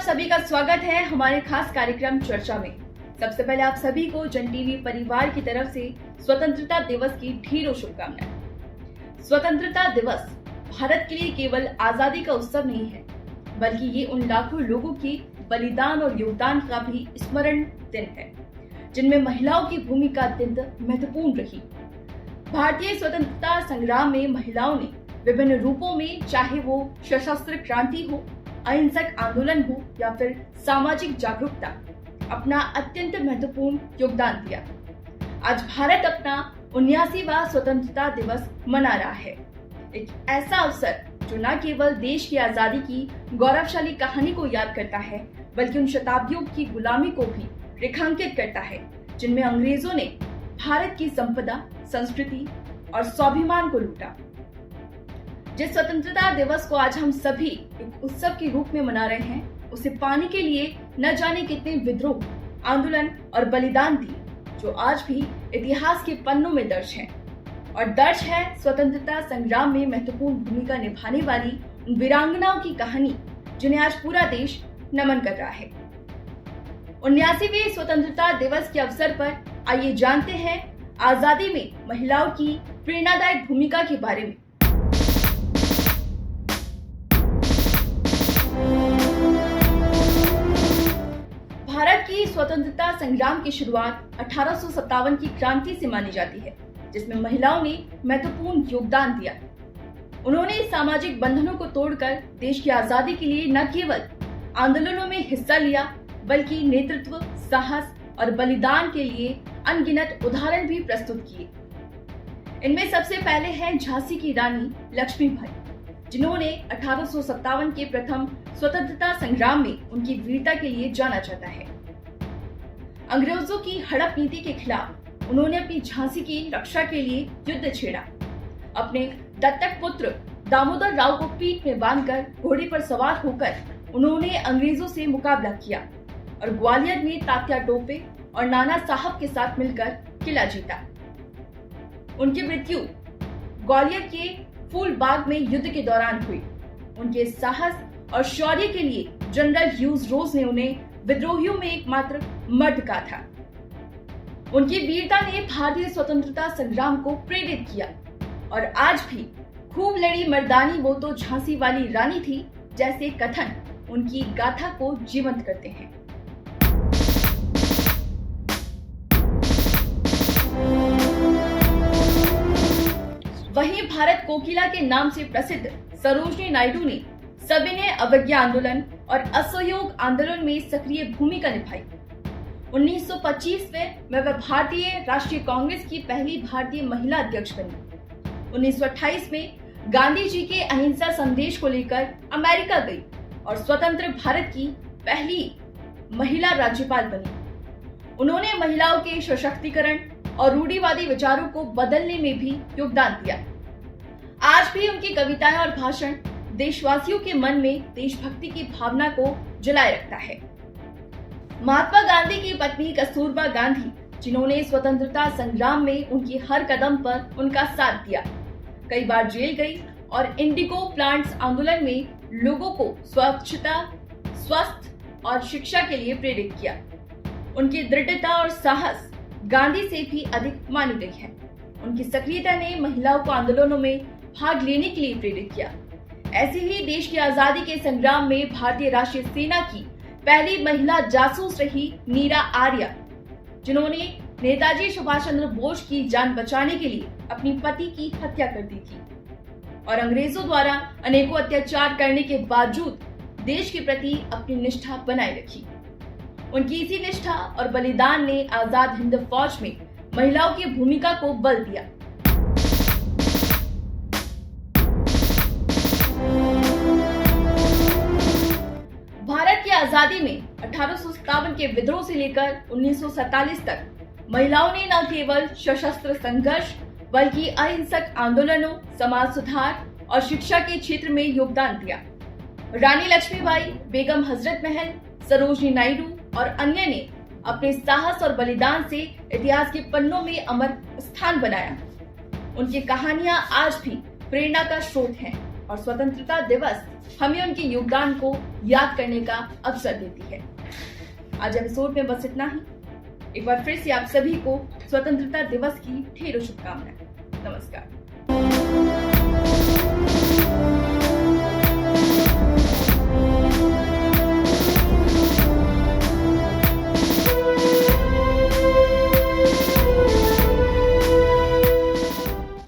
सभी का स्वागत है हमारे खास कार्यक्रम चर्चा में। सबसे पहले आप सभी को जन टीवी परिवार की तरफ से स्वतंत्रता दिवस की ढेरों शुभकामनाएं। स्वतंत्रता दिवस भारत के लिए केवल आजादी का उत्सव नहीं है, बल्कि ये उन लाखों लोगों की बलिदान और योगदान का भी स्मरण दिन है, जिनमें महिलाओं की भूमिका अत्यंत महत्वपूर्ण रही। भारतीय स्वतंत्रता संग्राम में महिलाओं ने विभिन्न रूपों में, चाहे वो सशस्त्र क्रांति हो, अहिंसक आंदोलन हो या फिर सामाजिक जागरूकता, अपना अत्यंत महत्वपूर्ण योगदान दिया। आज भारत अपना 79वां स्वतंत्रता दिवस मना रहा है, एक ऐसा अवसर जो न केवल देश की आजादी की गौरवशाली कहानी को याद करता है, बल्कि उन शताब्दियों की गुलामी को भी रेखांकित करता है, जिनमें अंग्रेजों ने भारत की संपदा, संस्कृति और स्वाभिमान को लूटा। जिस स्वतंत्रता दिवस को आज हम सभी एक उत्सव के रूप में मना रहे हैं, उसे पाने के लिए न जाने कितने विद्रोह, आंदोलन और बलिदान दिए, जो आज भी इतिहास के पन्नों में दर्ज हैं। और दर्ज है स्वतंत्रता संग्राम में महत्वपूर्ण भूमिका निभाने वाली उन वीरांगनाओं की कहानी, जिन्हें आज पूरा देश नमन कर रहा है। 79वें स्वतंत्रता दिवस के अवसर पर आइए जानते हैं आजादी में महिलाओं की प्रेरणादायक भूमिका के बारे में। भारत की स्वतंत्रता संग्राम की शुरुआत 1857 की क्रांति से मानी जाती है, जिसमें महिलाओं ने महत्वपूर्ण योगदान दिया। उन्होंने सामाजिक बंधनों को तोड़कर देश की आजादी के लिए न केवल आंदोलनों में हिस्सा लिया, बल्कि नेतृत्व, साहस और बलिदान के लिए अनगिनत उदाहरण भी प्रस्तुत किए। इनमें सबसे पहले है झांसी की रानी लक्ष्मीबाई, जिन्होंने 1857 के प्रथम स्वतंत्रता संग्राम में उनकी वीरता के लिए जाना जाता है। अंग्रेजों की हड़प नीति के खिलाफ उन्होंने अपनी झांसी की रक्षा के लिए युद्ध छेड़ा। अपने दत्तक पुत्र दामोदर राव को पीठ में बांधकर घोड़े पर सवार होकर उन्होंने अंग्रेजों से मुकाबला किया और ग्वालियर में तात्या टोपे और नाना साहब के साथ मिलकर किला जीता। उनकी मृत्यु ग्वालियर के फूलबाग में युद्ध के दौरान हुई। उनके साहस और शौर्य के लिए जनरल ह्यूज रोज ने उन्हें विद्रोहियों में एकमात्र मर्द कहा था। उनकी वीरता ने भारतीय स्वतंत्रता संग्राम को प्रेरित किया और आज भी खूब लड़ी मर्दानी वो तो झांसी वाली रानी थी, जैसे कथन उनकी गाथा को जीवंत करते हैं। वहीं भारत कोकिला के नाम से प्रसिद्ध सरोजिनी नायडू ने सविनय अवज्ञा आंदोलन और असहयोग आंदोलन में सक्रिय भूमिका निभाई। 1925 में वह भारतीय राष्ट्रीय कांग्रेस की पहली भारतीय महिला अध्यक्ष बनी। 1928 में गांधी जी के अहिंसा संदेश को लेकर अमेरिका गई और स्वतंत्र भारत की पहली महिला राज्यपाल बनी। उन्होंने महिलाओं के सशक्तिकरण और रूढ़िवादी विचारों को बदलने में भी योगदान दिया। आज भी उनकी कविताएं और भाषण देशवासियों के मन में देशभक्ति की भावना को जलाए रखता है। महात्मा गांधी की पत्नी कस्तूरबा गांधी, जिन्होंने स्वतंत्रता संग्राम में उनकी हर कदम पर उनका साथ दिया, कई बार जेल गई और इंडिगो प्लांट्स आंदोलन में लोगों को स्वच्छता, स्वास्थ्य और शिक्षा के लिए प्रेरित किया। उनकी दृढ़ता और साहस गांधी से भी अधिक मानी गई है। उनकी सक्रियता ने महिलाओं को आंदोलनों में भाग लेने के लिए प्रेरित किया। ऐसे ही देश की आजादी के संग्राम में भारतीय राष्ट्रीय सेना की पहली महिला जासूस रही नीरा आर्या, जिन्होंने नेताजी सुभाष चंद्र बोस की जान बचाने के लिए अपनी पति की हत्या कर दी थी और अंग्रेजों द्वारा अनेकों अत्याचार करने के बावजूद देश के प्रति अपनी निष्ठा बनाए रखी। उनकी इसी निष्ठा और बलिदान ने आजाद हिंद फौज में महिलाओं की भूमिका को बल दिया। भारत की आजादी में 1857 के विद्रोह से लेकर 1947 तक महिलाओं ने न केवल सशस्त्र संघर्ष, बल्कि अहिंसक आंदोलनों, समाज सुधार और शिक्षा के क्षेत्र में योगदान दिया। रानी लक्ष्मीबाई, बेगम हजरत महल, सरोजिनी नायडू और अन्य ने अपने साहस और बलिदान से इतिहास के पन्नों में अमर स्थान बनाया। उनकी कहानियां आज भी प्रेरणा का स्रोत हैं और स्वतंत्रता दिवस हमें उनके योगदान को याद करने का अवसर देती है। आज एपिसोड में बस इतना ही। एक बार फिर से आप सभी को स्वतंत्रता दिवस की ढेरों शुभकामनाएं। नमस्कार।